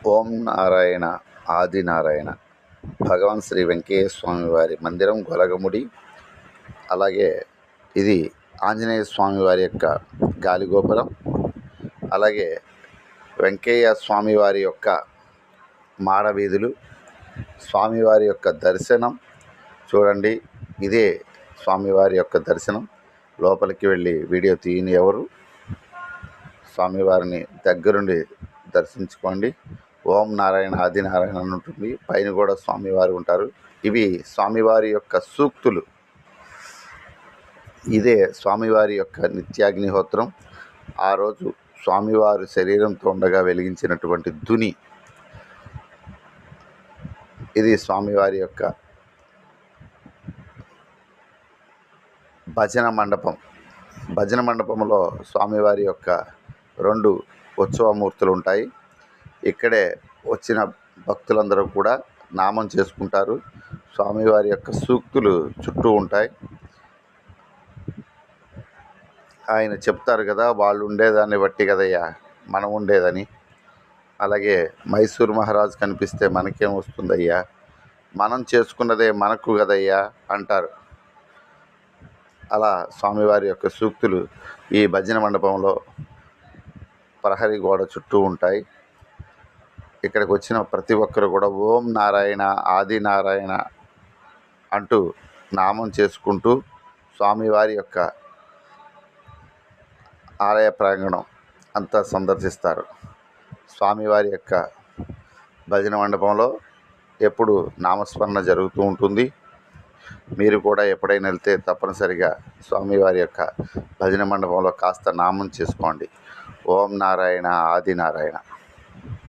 ఓం నారాయణ ఆది నారాయణ. భగవాన్ శ్రీ వెంకయ్య స్వామి వారి మందిరం గొలగముడి. అలాగే ఇది ఆంజనేయ స్వామి వారి యొక్క గాలిగోపురం. అలాగే వెంకయ్య స్వామి వారి యొక్క మాడవీధులు, స్వామివారి యొక్క దర్శనం చూడండి. ఇదే స్వామివారి యొక్క దర్శనం. లోపలికి వెళ్ళి వీడియో తీయని ఎవరు, స్వామివారిని దగ్గరుండి దర్శించుకోండి. ఓం నారాయణ ఆది నారాయణ అని ఉంటుంది. పైన కూడా స్వామివారు ఉంటారు. ఇవి స్వామివారి యొక్క సూక్తులు. ఇదే స్వామివారి యొక్క నిత్యాగ్నిహోత్రం. ఆ రోజు స్వామివారు శరీరంతో ఉండగా వెలిగించినటువంటి ధుని. ఇది స్వామివారి యొక్క భజన మండపం. భజన మండపంలో స్వామివారి యొక్క 2 ఉత్సవమూర్తులు ఉంటాయి. ఇక్కడే వచ్చిన భక్తులందరూ కూడా నామం చేసుకుంటారు. స్వామివారి యొక్క సూక్తులు చుట్టూ ఉంటాయి. ఆయన చెప్తారు కదా, వాళ్ళు ఉండేదాన్ని బట్టి కదయ్యా మనం ఉండేదని. అలాగే మైసూర్ మహారాజు కనిపిస్తే మనకేం వస్తుందయ్యా, మనం చేసుకున్నదే మనకు కదయ్యా అంటారు. అలా స్వామివారి యొక్క సూక్తులు ఈ భజన మండపంలో ప్రహరీ గోడ చుట్టూ ఉంటాయి. ఇక్కడికి వచ్చిన ప్రతి ఒక్కరు కూడా ఓం నారాయణ ఆది నారాయణ అంటూ నామం చేసుకుంటూ స్వామివారి యొక్క ఆలయ ప్రాంగణం అంతా సందర్శిస్తారు. స్వామివారి యొక్క భజన మండపంలో ఎప్పుడు నామస్మరణ జరుగుతూ ఉంటుంది. మీరు కూడా ఎప్పుడైనా వెళ్తే తప్పనిసరిగా స్వామివారి యొక్క భజన మండపంలో కాస్త నామం చేసుకోండి. ఓం నారాయణ ఆది నారాయణ.